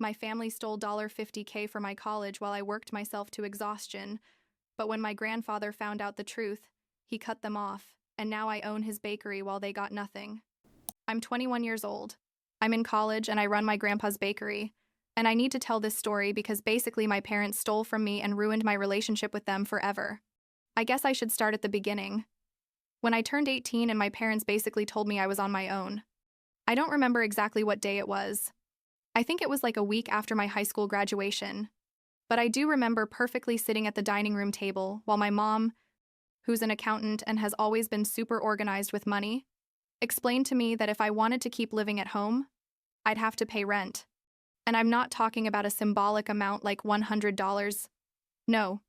My family stole $50K for my college while I worked myself to exhaustion, but when my grandfather found out the truth, he cut them off, and now I own his bakery while they got nothing. I'm 21 years old. I'm in college and I run my grandpa's bakery. And I need to tell this story because basically my parents stole from me and ruined my relationship with them forever. I guess I should start at the beginning. When I turned 18 and my parents basically told me I was on my own. I don't remember exactly what day it was. I think it was like a week after my high school graduation. But I do remember perfectly sitting at the dining room table while my mom, who's an accountant and has always been super organized with money, explained to me that if I wanted to keep living at home, I'd have to pay rent. And I'm not talking about a symbolic amount like $100. No,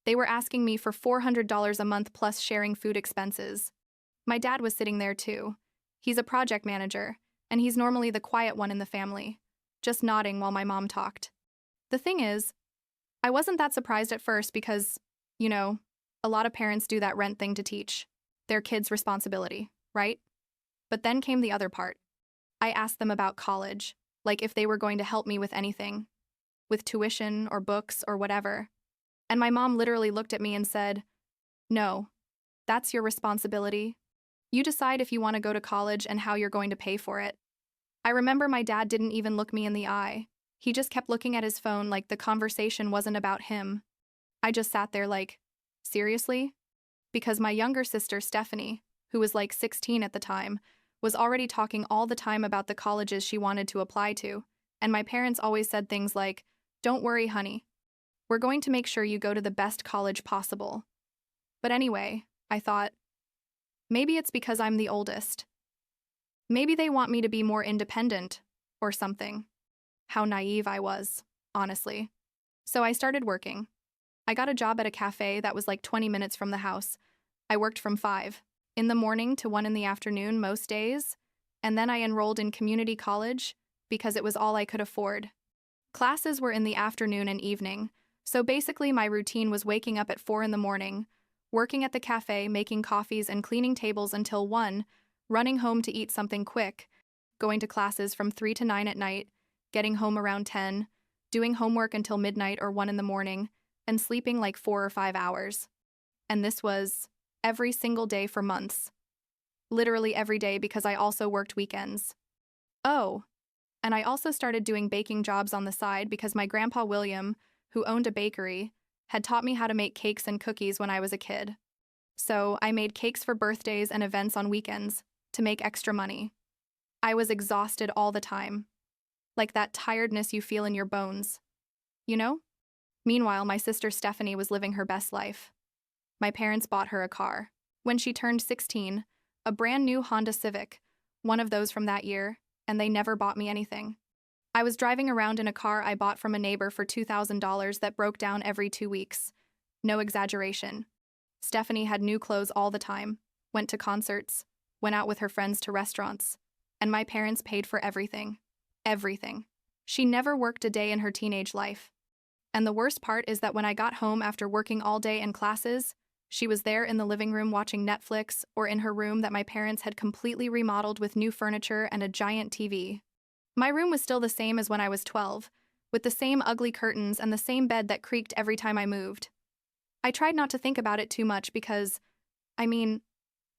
they were asking me for $400 a month plus sharing food expenses. My dad was sitting there too. He's a project manager, and he's normally the quiet one in the family, just nodding while my mom talked. The thing is, I wasn't that surprised at first because, a lot of parents do that rent thing to teach their kids responsibility, right? But then came the other part. I asked them about college, like if they were going to help me with anything, with tuition or books or whatever. And my mom literally looked at me and said, "No, that's your responsibility. You decide if you want to go to college and how you're going to pay for it." I remember my dad didn't even look me in the eye. He just kept looking at his phone like the conversation wasn't about him. I just sat there like, seriously? Because my younger sister, Stephanie, who was like 16 at the time, was already talking all the time about the colleges she wanted to apply to, and my parents always said things like, "Don't worry, honey. We're going to make sure you go to the best college possible." But anyway, I thought, maybe it's because I'm the oldest. Maybe they want me to be more independent, or something. How naive I was, honestly. So I started working. I got a job at a cafe that was like 20 minutes from the house. I worked from 5 in the morning to 1 in the afternoon most days, and then I enrolled in community college because it was all I could afford. Classes were in the afternoon and evening, so basically my routine was waking up at 4 in the morning, working at the cafe, making coffees and cleaning tables until 1, running home to eat something quick, going to classes from 3 to 9 at night, getting home around 10, doing homework until midnight or 1 in the morning, and sleeping like 4 or 5 hours. And this was every single day for months. Literally every day because I also worked weekends. Oh, and I also started doing baking jobs on the side because my grandpa William, who owned a bakery, had taught me how to make cakes and cookies when I was a kid. So I made cakes for birthdays and events on weekends to make extra money. I was exhausted all the time. Like that tiredness you feel in your bones. You know? Meanwhile, my sister Stephanie was living her best life. My parents bought her a car. When she turned 16, a brand new Honda Civic, one of those from that year, and they never bought me anything. I was driving around in a car I bought from a neighbor for $2,000 that broke down every 2 weeks. No exaggeration. Stephanie had new clothes all the time, went to concerts, went out with her friends to restaurants, and my parents paid for everything. Everything. She never worked a day in her teenage life. And the worst part is that when I got home after working all day in classes, she was there in the living room watching Netflix or in her room that my parents had completely remodeled with new furniture and a giant TV. My room was still the same as when I was 12, with the same ugly curtains and the same bed that creaked every time I moved. I tried not to think about it too much because,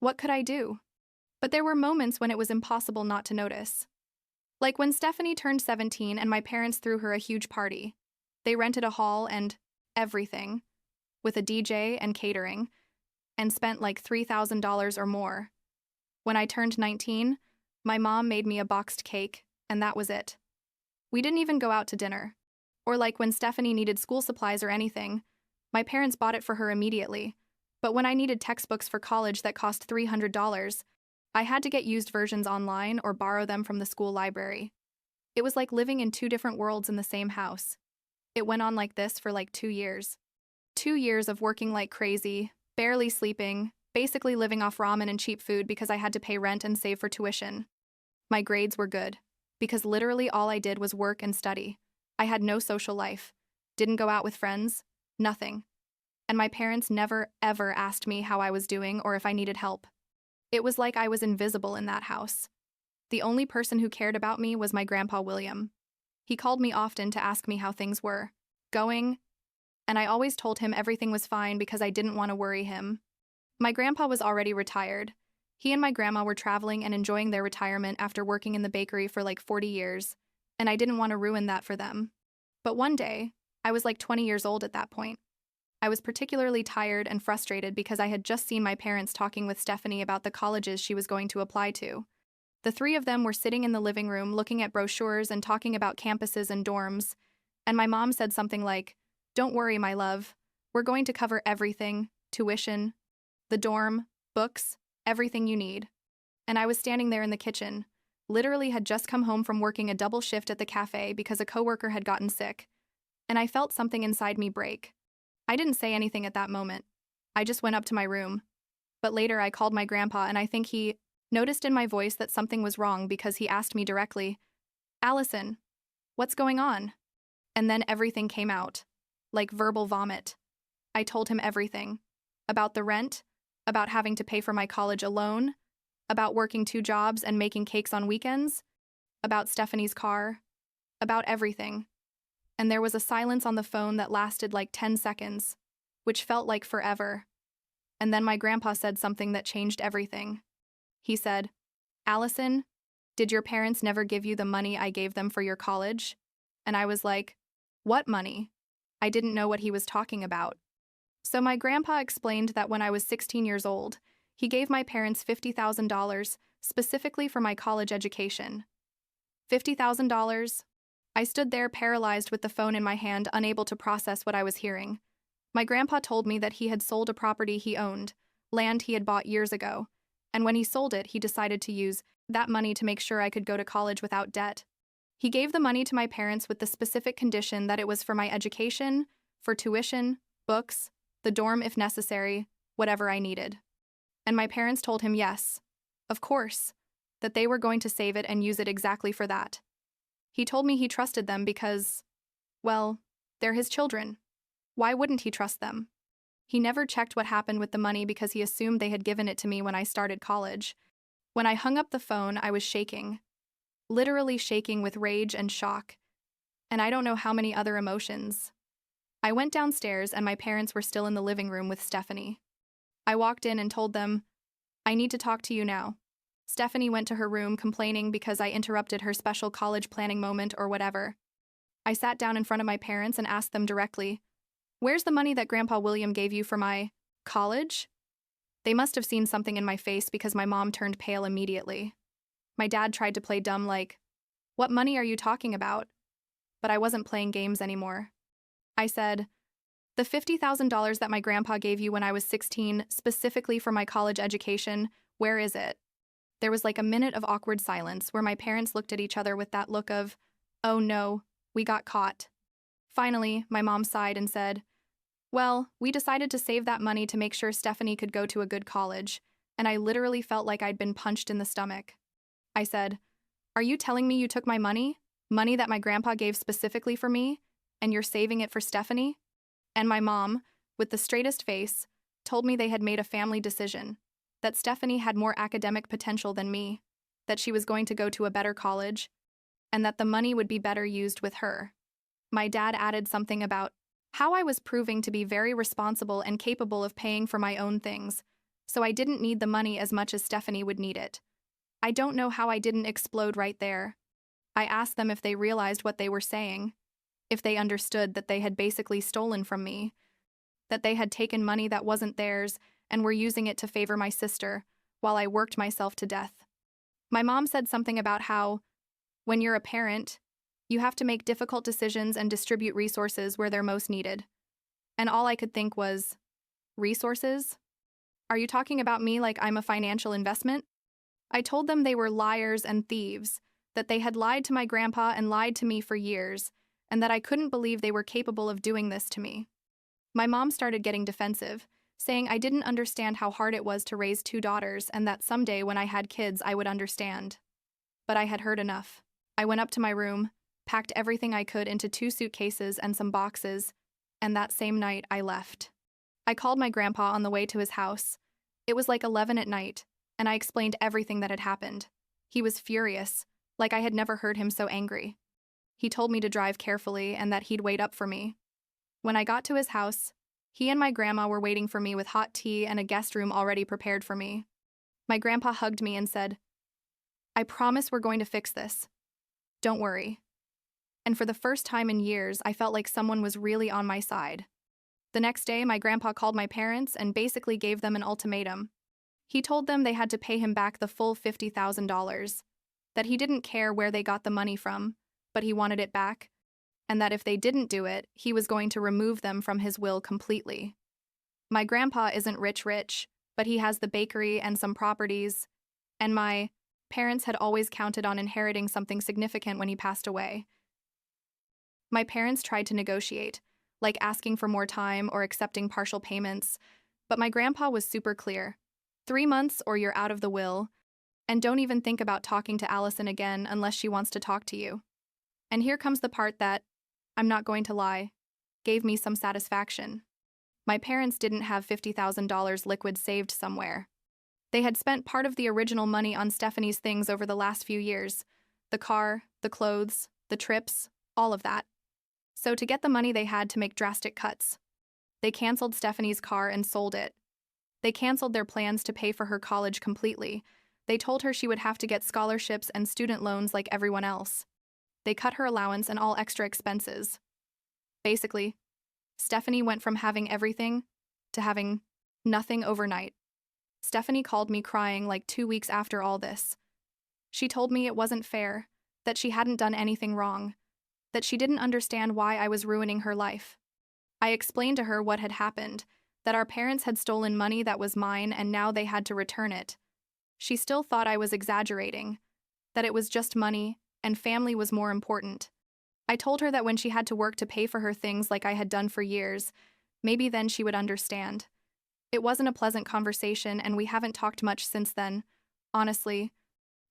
what could I do? But there were moments when it was impossible not to notice. Like when Stephanie turned 17 and my parents threw her a huge party. They rented a hall and everything, with a DJ and catering, and spent like $3,000 or more. When I turned 19, my mom made me a boxed cake, and that was it. We didn't even go out to dinner. Or like when Stephanie needed school supplies or anything, my parents bought it for her immediately. But when I needed textbooks for college that cost $300, I had to get used versions online or borrow them from the school library. It was like living in 2 different worlds in the same house. It went on like this for like 2 years. 2 years of working like crazy, barely sleeping, basically living off ramen and cheap food because I had to pay rent and save for tuition. My grades were good, because literally all I did was work and study. I had no social life, didn't go out with friends, nothing. And my parents never, ever asked me how I was doing or if I needed help. It was like I was invisible in that house. The only person who cared about me was my grandpa William. He called me often to ask me how things were going, and I always told him everything was fine because I didn't want to worry him. My grandpa was already retired. He and my grandma were traveling and enjoying their retirement after working in the bakery for like 40 years, and I didn't want to ruin that for them. But one day, I was like 20 years old at that point. I was particularly tired and frustrated because I had just seen my parents talking with Stephanie about the colleges she was going to apply to. The three of them were sitting in the living room looking at brochures and talking about campuses and dorms, and my mom said something like, "Don't worry, my love. We're going to cover everything, tuition, the dorm, books, everything you need." And I was standing there in the kitchen, literally had just come home from working a double shift at the cafe because a coworker had gotten sick, and I felt something inside me break. I didn't say anything at that moment. I just went up to my room. But later I called my grandpa and I think he noticed in my voice that something was wrong because he asked me directly, "Allison, what's going on?" And then everything came out, like verbal vomit. I told him everything. About the rent, about having to pay for my college alone, about working 2 jobs and making cakes on weekends, about Stephanie's car, about everything. And there was a silence on the phone that lasted like 10 seconds, which felt like forever. And then my grandpa said something that changed everything. He said, "Allison, did your parents never give you the money I gave them for your college?" And I was like, "What money?" I didn't know what he was talking about. So my grandpa explained that when I was 16 years old, he gave my parents $50,000 specifically for my college education. $50,000? I stood there paralyzed with the phone in my hand, unable to process what I was hearing. My grandpa told me that he had sold a property he owned, land he had bought years ago, and when he sold it, he decided to use that money to make sure I could go to college without debt. He gave the money to my parents with the specific condition that it was for my education, for tuition, books, the dorm if necessary, whatever I needed. And my parents told him yes, of course, that they were going to save it and use it exactly for that. He told me he trusted them because, well, they're his children. Why wouldn't he trust them? He never checked what happened with the money because he assumed they had given it to me when I started college. When I hung up the phone, I was shaking. Literally shaking with rage and shock. And I don't know how many other emotions. I went downstairs and my parents were still in the living room with Stephanie. I walked in and told them, "I need to talk to you now." Stephanie went to her room complaining because I interrupted her special college planning moment or whatever. I sat down in front of my parents and asked them directly, "Where's the money that Grandpa William gave you for my college?" They must have seen something in my face because my mom turned pale immediately. My dad tried to play dumb like, "What money are you talking about?" But I wasn't playing games anymore. I said, "The $50,000 that my grandpa gave you when I was 16, specifically for my college education, where is it?" There was like a minute of awkward silence where my parents looked at each other with that look of, "Oh no, we got caught." Finally, my mom sighed and said, "Well, we decided to save that money to make sure Stephanie could go to a good college," and I literally felt like I'd been punched in the stomach. I said, "Are you telling me you took my money? Money that my grandpa gave specifically for me, and you're saving it for Stephanie?" And my mom, with the straightest face, told me they had made a family decision, that Stephanie had more academic potential than me, that she was going to go to a better college, and that the money would be better used with her. My dad added something about how I was proving to be very responsible and capable of paying for my own things, so I didn't need the money as much as Stephanie would need it. I don't know how I didn't explode right there. I asked them if they realized what they were saying, if they understood that they had basically stolen from me, that they had taken money that wasn't theirs and were using it to favor my sister, while I worked myself to death. My mom said something about how, when you're a parent, you have to make difficult decisions and distribute resources where they're most needed. And all I could think was, resources? Are you talking about me like I'm a financial investment? I told them they were liars and thieves, that they had lied to my grandpa and lied to me for years, and that I couldn't believe they were capable of doing this to me. My mom started getting defensive, saying I didn't understand how hard it was to raise 2 daughters and that someday when I had kids I would understand. But I had heard enough. I went up to my room, packed everything I could into 2 suitcases and some boxes, and that same night I left. I called my grandpa on the way to his house. It was like 11 at night, and I explained everything that had happened. He was furious, like I had never heard him so angry. He told me to drive carefully and that he'd wait up for me. When I got to his house, he and my grandma were waiting for me with hot tea and a guest room already prepared for me. My grandpa hugged me and said, "I promise we're going to fix this. Don't worry." And for the first time in years, I felt like someone was really on my side. The next day, my grandpa called my parents and basically gave them an ultimatum. He told them they had to pay him back the full $50,000, that he didn't care where they got the money from, but he wanted it back, and that if they didn't do it, he was going to remove them from his will completely. My grandpa isn't rich, but he has the bakery and some properties, and my parents had always counted on inheriting something significant when he passed away. My parents tried to negotiate, like asking for more time or accepting partial payments, but my grandpa was super clear. 3 months or you're out of the will, and don't even think about talking to Allison again unless she wants to talk to you. And here comes the part that, I'm not going to lie, gave me some satisfaction. My parents didn't have $50,000 liquid saved somewhere. They had spent part of the original money on Stephanie's things over the last few years. The car, the clothes, the trips, all of that. So to get the money they had to make drastic cuts. They canceled Stephanie's car and sold it. They canceled their plans to pay for her college completely. They told her she would have to get scholarships and student loans like everyone else. They cut her allowance and all extra expenses. Basically, Stephanie went from having everything to having nothing overnight. Stephanie called me crying like 2 weeks after all this. She told me it wasn't fair, that she hadn't done anything wrong, that she didn't understand why I was ruining her life. I explained to her what had happened, that our parents had stolen money that was mine and now they had to return it. She still thought I was exaggerating, that it was just money and family was more important. I told her that when she had to work to pay for her things like I had done for years, maybe then she would understand. It wasn't a pleasant conversation and we haven't talked much since then. Honestly,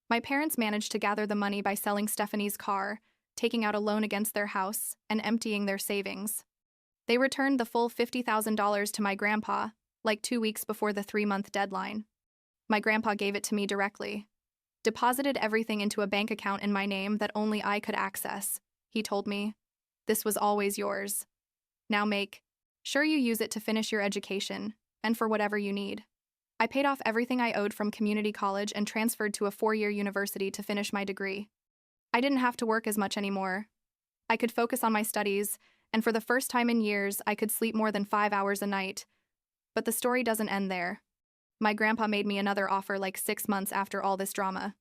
my parents managed to gather the money by selling Stephanie's car, taking out a loan against their house, and emptying their savings. They returned the full $50,000 to my grandpa, like 2 weeks before the 3-month deadline. My grandpa gave it to me directly. Deposited everything into a bank account in my name that only I could access. He told me, "This was always yours. Now make sure you use it to finish your education, and for whatever you need." I paid off everything I owed from community college and transferred to a 4-year university to finish my degree. I didn't have to work as much anymore. I could focus on my studies, and for the first time in years, I could sleep more than 5 hours a night. But the story doesn't end there. My grandpa made me another offer like 6 months after all this drama.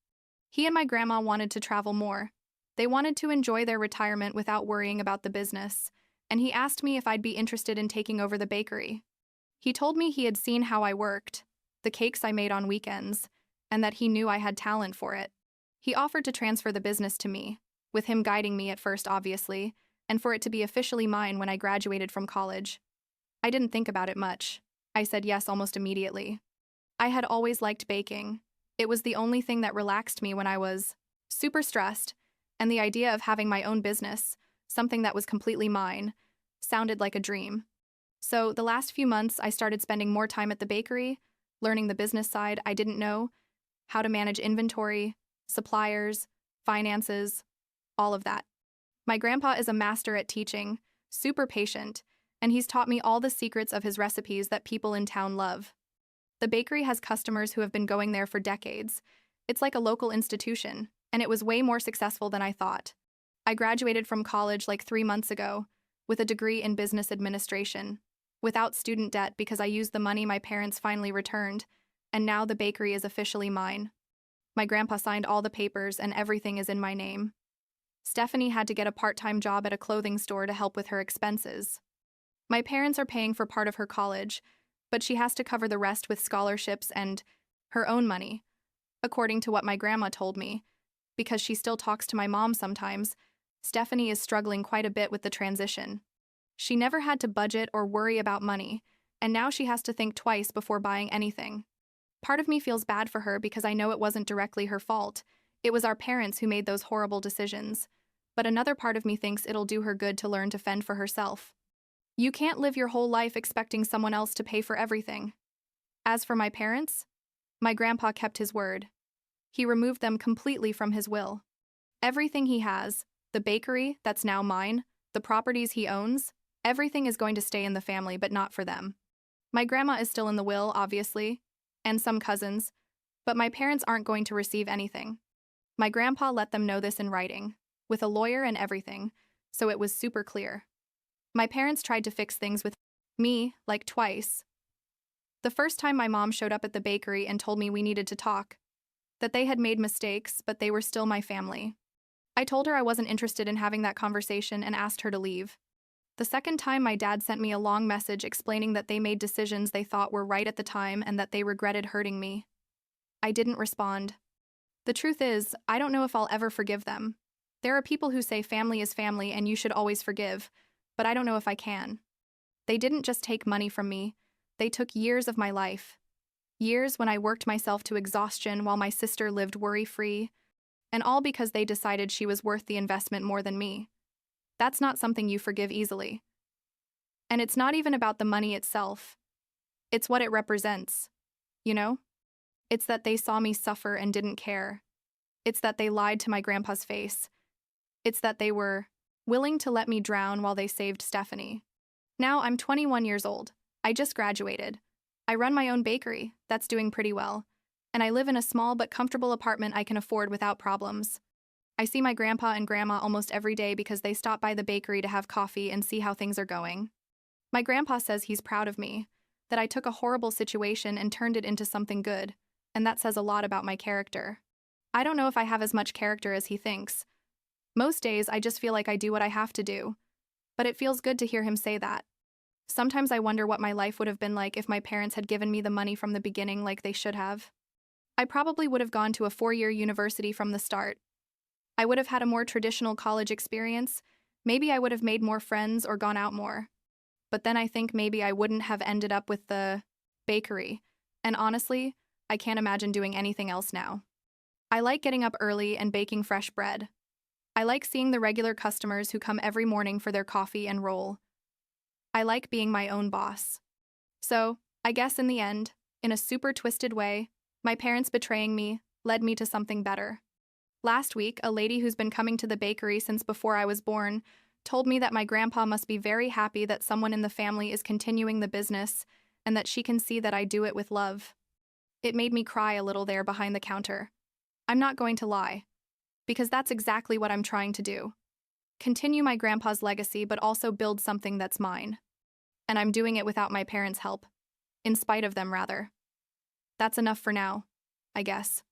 He and my grandma wanted to travel more. They wanted to enjoy their retirement without worrying about the business, and he asked me if I'd be interested in taking over the bakery. He told me he had seen how I worked, the cakes I made on weekends, and that he knew I had talent for it. He offered to transfer the business to me, with him guiding me at first obviously, and for it to be officially mine when I graduated from college. I didn't think about it much. I said yes almost immediately. I had always liked baking. It was the only thing that relaxed me when I was super stressed, and the idea of having my own business, something that was completely mine, sounded like a dream. So the last few months I started spending more time at the bakery, learning the business side I didn't know, how to manage inventory, suppliers, finances, all of that. My grandpa is a master at teaching, super patient, and he's taught me all the secrets of his recipes that people in town love. The bakery has customers who have been going there for decades. It's like a local institution, and it was way more successful than I thought. I graduated from college like 3 months ago, with a degree in business administration, without student debt because I used the money my parents finally returned, and now the bakery is officially mine. My grandpa signed all the papers and everything is in my name. Stephanie had to get a part-time job at a clothing store to help with her expenses. My parents are paying for part of her college, but she has to cover the rest with scholarships and her own money, according to what my grandma told me. Because she still talks to my mom sometimes, Stephanie is struggling quite a bit with the transition. She never had to budget or worry about money, and now she has to think twice before buying anything. Part of me feels bad for her because I know it wasn't directly her fault. It was our parents who made those horrible decisions. But another part of me thinks it'll do her good to learn to fend for herself. You can't live your whole life expecting someone else to pay for everything. As for my parents, my grandpa kept his word. He removed them completely from his will. Everything he has, The bakery, that's now mine, the properties he owns, everything is going to stay in the family, but not for them. My grandma is still in the will, obviously, and some cousins, but my parents aren't going to receive anything. My grandpa let them know this in writing, with a lawyer and everything, so it was super clear. My parents tried to fix things with me, like twice. The first time my mom showed up at the bakery and told me we needed to talk, that they had made mistakes, but they were still my family. I told her I wasn't interested in having that conversation and asked her to leave. The second time, my dad sent me a long message explaining that they made decisions they thought were right at the time and that they regretted hurting me. I didn't respond. The truth is, I don't know if I'll ever forgive them. There are people who say family is family and you should always forgive, but I don't know if I can. They didn't just take money from me, they took years of my life. Years when I worked myself to exhaustion while my sister lived worry-free, and all because they decided she was worth the investment more than me. That's not something you forgive easily. And it's not even about the money itself. It's what it represents. You know? It's that they saw me suffer and didn't care. It's that they lied to my grandpa's face. It's that they were willing to let me drown while they saved Stephanie. Now I'm 21 years old. I just graduated. I run my own bakery, that's doing pretty well. And I live in a small but comfortable apartment I can afford without problems. I see my grandpa and grandma almost every day because they stop by the bakery to have coffee and see how things are going. My grandpa says he's proud of me, that I took a horrible situation and turned it into something good, and that says a lot about my character. I don't know if I have as much character as he thinks. Most days I just feel like I do what I have to do, but it feels good to hear him say that. Sometimes I wonder what my life would have been like if my parents had given me the money from the beginning like they should have. I probably would have gone to a 4-year university from the start. I would have had a more traditional college experience. Maybe I would have made more friends or gone out more. But then I think maybe I wouldn't have ended up with the bakery. And honestly, I can't imagine doing anything else now. I like getting up early and baking fresh bread. I like seeing the regular customers who come every morning for their coffee and roll. I like being my own boss. So, I guess in the end, in a super twisted way, my parents betraying me led me to something better. Last week, a lady who's been coming to the bakery since before I was born told me that my grandpa must be very happy that someone in the family is continuing the business and that she can see that I do it with love. It made me cry a little there behind the counter. I'm not going to lie, because that's exactly what I'm trying to do. Continue my grandpa's legacy, but also build something that's mine. And I'm doing it without my parents' help. In spite of them, rather. That's enough for now, I guess.